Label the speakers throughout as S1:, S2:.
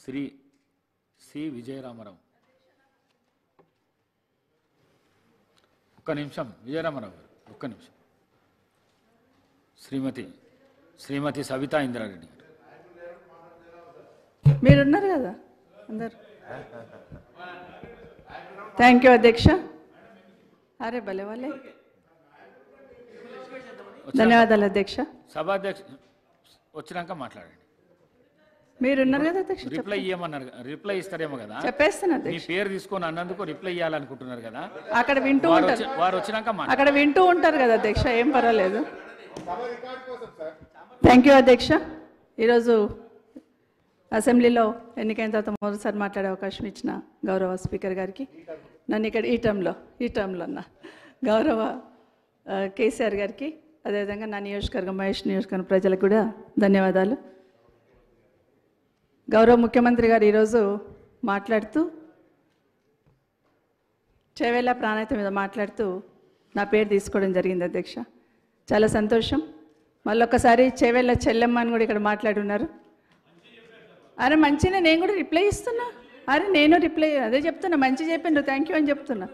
S1: Shri C Vijaya Rama Rao. ఒక్క నిమిషం విజయరామరావు గారు, ఒక్క నిమిషం. శ్రీమతి సవితా ఇంద్రారెడ్డి గారు.
S2: మీరున్నారు కదా అందరు. థ్యాంక్ యూ అధ్యక్ష. అరే భలే వాళ్ళే, ధన్యవాదాలు అధ్యక్ష.
S1: సభాధ్యక్ష వచ్చినాక మాట్లాడండి.
S2: మీరున్నారు కదా అధ్యక్ష.
S1: రిప్లై ఇవ్వమన్నారు, రిప్లై ఇస్తారేమో కదా.
S2: చెప్పేస్తాను
S1: మీ
S2: అధ్యక్ష.
S1: పేరు తీసుకొని అన్నందుకు రిప్లై ఇవ్వాలనుకుంటున్నారు కదా.
S2: అక్కడ వింటూ ఉంటారు,
S1: వారు వచ్చినాక
S2: అక్కడ వింటూ ఉంటారు కదా అధ్యక్ష, ఏం పర్వాలేదు. థ్యాంక్ యూ అధ్యక్ష. ఈరోజు అసెంబ్లీలో ఎన్నికైన తర్వాత మొదటిసారి మాట్లాడే అవకాశం ఇచ్చిన గౌరవ స్పీకర్ గారికి, నన్ను ఇక్కడ ఈ టర్మ్లో అన్న గౌరవ కేసీఆర్ గారికి, అదేవిధంగా నా నియోజకవర్గం మహేష్ నియోజకవర్గం ప్రజలకు కూడా ధన్యవాదాలు. గౌరవ ముఖ్యమంత్రి గారు ఈరోజు మాట్లాడుతూ చేవేళ్ళ ప్రాణాయిత మీద మాట్లాడుతూ నా పేరు తీసుకోవడం జరిగింది అధ్యక్ష. చాలా సంతోషం. మళ్ళొక్కసారి చేవేళ్ళ చెల్లెమ్మ అని కూడా ఇక్కడ మాట్లాడున్నారు. అరే మంచిగా నేను కూడా రిప్లై ఇస్తున్నా. అరే నేను రిప్లై అదే చెప్తున్నా, మంచి చెప్పిండ్రు, థ్యాంక్ యూ అని చెప్తున్నా.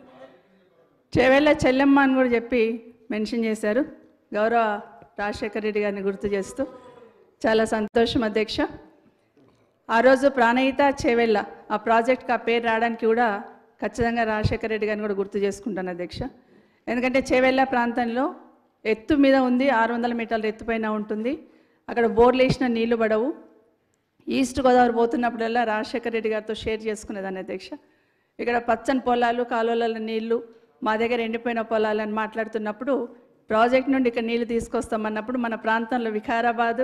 S2: చేవేళ్ళ చెల్లెమ్మ అని కూడా చెప్పి మెన్షన్ చేశారు. గౌరవ రాజశేఖర రెడ్డి గారిని గుర్తు చేస్తూ చాలా సంతోషం అధ్యక్ష. ఆ రోజు ప్రాణహిత చేవేళ్ళ ఆ ప్రాజెక్ట్కి ఆ పేరు రావడానికి కూడా ఖచ్చితంగా రాజశేఖర రెడ్డి గారిని కూడా గుర్తు చేసుకుంటాను అధ్యక్ష. ఎందుకంటే చేవేళ్ళ ప్రాంతంలో ఎత్తు మీద ఉంది, 600 మీటర్ల ఎత్తుపైన ఉంటుంది. అక్కడ బోర్లు వేసిన నీళ్లు పడవు. ఈస్ట్ గోదావరి పోతున్నప్పుడల్లా రాజశేఖర రెడ్డి గారితో షేర్ చేసుకునేదాన్ని అధ్యక్ష. ఇక్కడ పచ్చని పొలాలు, కాలువల నీళ్లు, మా దగ్గర ఎండిపోయిన పొలాలని మాట్లాడుతున్నప్పుడు ప్రాజెక్ట్ నుండి ఇక్కడ నీళ్లు తీసుకొస్తామన్నప్పుడు మన ప్రాంతంలో వికారాబాద్,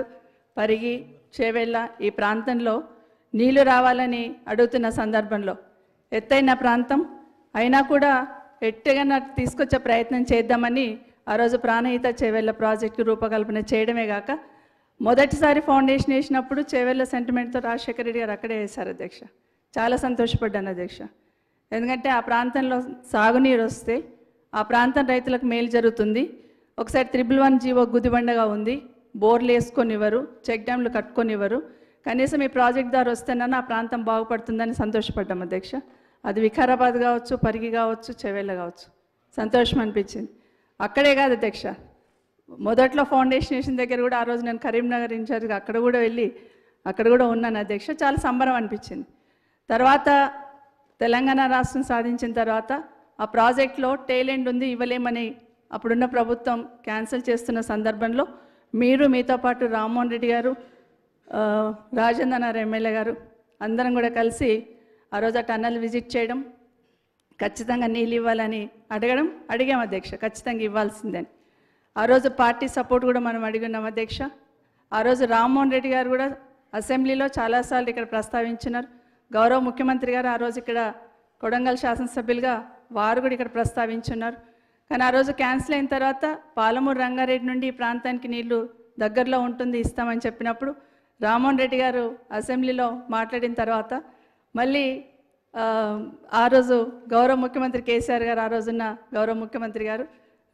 S2: పరిగి, చేవేళ్ళ ఈ ప్రాంతంలో నీళ్లు రావాలని అడుగుతున్న సందర్భంలో ఎత్తైన ప్రాంతం అయినా కూడా ఎట్టగా తీసుకొచ్చే ప్రయత్నం చేద్దామని ఆ రోజు ప్రాణహిత చేవేళ్ళ ప్రాజెక్టు రూపకల్పన చేయడమే కాక మొదటిసారి ఫౌండేషన్ వేసినప్పుడు చేవేళ్ళ సెంటిమెంట్తో రాజశేఖర రెడ్డి గారు అక్కడే వేశారు అధ్యక్ష. చాలా సంతోషపడ్డాను అధ్యక్ష. ఎందుకంటే ఆ ప్రాంతంలో సాగునీరు వస్తే ఆ ప్రాంతం రైతులకు మేలు జరుగుతుంది. ఒకసారి 111 జీవో గుదిబండగా ఉంది, బోర్లు వేసుకొనివ్వరు, చెక్ డ్యామ్లు కట్టుకొనివ్వరు. కనీసం ఈ ప్రాజెక్ట్ ద్వారా వస్తేనన్నా ఆ ప్రాంతం బాగుపడుతుందని సంతోషపడ్డాం అధ్యక్ష. అది వికారాబాద్ కావచ్చు, పరిగి కావచ్చు, చేవేళ్ళ కావచ్చు, సంతోషం అనిపించింది. అక్కడే కాదు అధ్యక్ష, మొదట్లో ఫౌండేషన్ వేసిన దగ్గర కూడా ఆ రోజు నేను కరీంనగర్ ఇన్ఛార్జ్గా అక్కడ కూడా ఉన్నాను అధ్యక్ష. చాలా సంబరం అనిపించింది. తర్వాత తెలంగాణ రాష్ట్రం సాధించిన తర్వాత ఆ ప్రాజెక్ట్లో టెయిల్ ఎండ్ ఉంది, ఇవ్వలేమని అప్పుడున్న ప్రభుత్వం క్యాన్సిల్ చేస్తున్న సందర్భంలో మీతో పాటు రామ్మోహన్ రెడ్డి గారు, రాజేంద్రనాథ్ ఎమ్మెల్యే గారు అందరం కూడా కలిసి ఆ రోజు ఆ టన్నల్ విజిట్ చేయడం, ఖచ్చితంగా నీళ్ళు ఇవ్వాలని అడిగాం అధ్యక్ష, ఖచ్చితంగా ఇవ్వాల్సిందని. ఆ రోజు పార్టీ సపోర్ట్ కూడా మనం అడిగినాం అధ్యక్ష. ఆ రోజు రామ్మోహన్ రెడ్డి గారు కూడా అసెంబ్లీలో చాలాసార్లు ఇక్కడ ప్రస్తావించినారు. గౌరవ ముఖ్యమంత్రి గారు ఆ రోజు ఇక్కడ కొడంగల్ శాసనసభ్యులుగా వారు కూడా ఇక్కడ ప్రస్తావించున్నారు. కానీ ఆ రోజు క్యాన్సిల్ అయిన తర్వాత పాలమూరు రంగారెడ్డి నుండి ఈ ప్రాంతానికి నీళ్లు దగ్గరలో ఉంటుంది, ఇస్తామని చెప్పినప్పుడు రామ్మోహన్ రెడ్డి గారు అసెంబ్లీలో మాట్లాడిన తర్వాత మళ్ళీ ఆ రోజు గౌరవ ముఖ్యమంత్రి కేసీఆర్ గారు, ఆ రోజున్న గౌరవ ముఖ్యమంత్రి గారు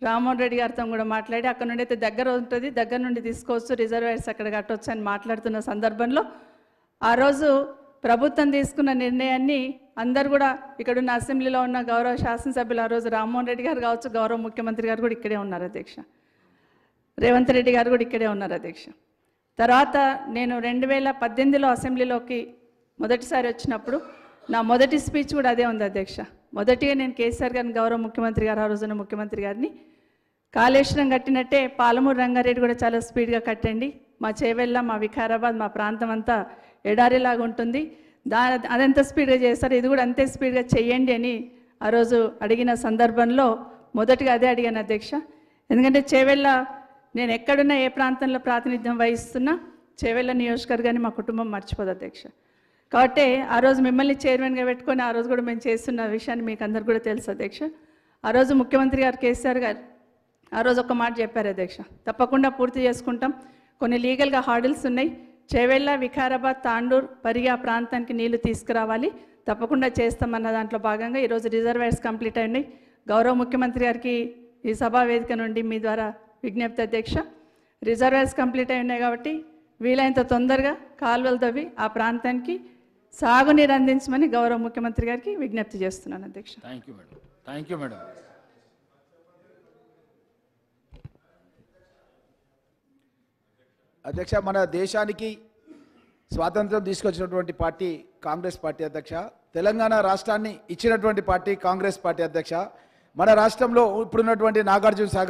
S2: రామ్మోహన్ రెడ్డి గారితో కూడా మాట్లాడి అక్కడ నుండి అయితే దగ్గర ఉంటుంది, దగ్గర నుండి తీసుకోవచ్చు, రిజర్వాయర్స్ అక్కడ కట్టవచ్చు అని మాట్లాడుతున్న సందర్భంలో ఆ రోజు ప్రభుత్వం తీసుకున్న నిర్ణయాన్ని అందరు కూడా ఇక్కడున్న అసెంబ్లీలో ఉన్న గౌరవ శాసనసభ్యులు ఆ రోజు రామ్మోహన్ రెడ్డి గారు కావచ్చు, గౌరవ ముఖ్యమంత్రి గారు కూడా ఇక్కడే ఉన్నారు అధ్యక్ష, రేవంత్ రెడ్డి గారు కూడా ఇక్కడే ఉన్నారు అధ్యక్ష. తర్వాత నేను 2018లో అసెంబ్లీలోకి మొదటిసారి వచ్చినప్పుడు నా మొదటి స్పీచ్ కూడా అదే ఉంది అధ్యక్ష. మొదటిగా నేను కేసీఆర్ గారిని, గౌరవ ముఖ్యమంత్రి గారు ఆ రోజున ముఖ్యమంత్రి గారిని, కాళేశ్వరం కట్టినట్టే పాలమూరు రంగారెడ్డి కూడా చాలా స్పీడ్గా కట్టండి, మా చేవెళ్ళ, మా వికారాబాద్, మా ప్రాంతం అంతా ఎడారిలాగా ఉంటుంది, అదెంత స్పీడ్గా చేస్తారు, ఇది కూడా అంతే స్పీడ్గా చెయ్యండి అని ఆ రోజు అడిగిన సందర్భంలో మొదటిగా అదే అడిగాను అధ్యక్ష. ఎందుకంటే చేవెళ్ళ నేను ఎక్కడున్నా, ఏ ప్రాంతంలో ప్రాతినిధ్యం వహిస్తున్నా చేవెళ్ళ నియోజకవర్గాన్ని మా కుటుంబం మర్చిపోదు అధ్యక్ష. కాబట్టి ఆ రోజు మిమ్మల్ని చైర్మన్గా పెట్టుకొని ఆ రోజు కూడా మేము చేస్తున్న విషయాన్ని మీకు అందరు కూడా తెలుసు అధ్యక్ష. ఆ రోజు ముఖ్యమంత్రి గారు కేసీఆర్ గారు ఆ రోజు ఒక మాట చెప్పారు అధ్యక్ష, తప్పకుండా పూర్తి చేసుకుంటాం, కొన్ని లీగల్గా హార్డిల్స్ ఉన్నాయి, చేవెళ్ళ, వికారాబాద్, తాండూర్, పరిగి ఆ ప్రాంతానికి నీళ్లు తీసుకురావాలి, తప్పకుండా చేస్తామన్న దాంట్లో భాగంగా ఈరోజు రిజర్వాయర్స్ కంప్లీట్ అయినాయి. గౌరవ ముఖ్యమంత్రి గారికి ఈ సభా వేదిక నుండి మీ ద్వారా విజ్ఞప్తి అధ్యక్ష, రిజర్వాయర్స్ కంప్లీట్ అయి ఉన్నాయి కాబట్టి వీలైనంత తొందరగా కాలువలు తవ్వి ఆ ప్రాంతానికి సాగునీరు అందించమని గౌరవ ముఖ్యమంత్రి గారికి విజ్ఞప్తి చేస్తున్నాను అధ్యక్ష.
S1: Thank you madam. Thank you madam.
S3: అధ్యక్ష, మన దేశానికి స్వాతంత్రం తీసుకొచ్చినటువంటి పార్టీ కాంగ్రెస్ పార్టీ అధ్యక్ష. తెలంగాణ రాష్ట్రాన్ని ఇచ్చినటువంటి పార్టీ కాంగ్రెస్ పార్టీ అధ్యక్ష. మన రాష్ట్రంలో ఇప్పుడున్నటువంటి నాగార్జున సాగర్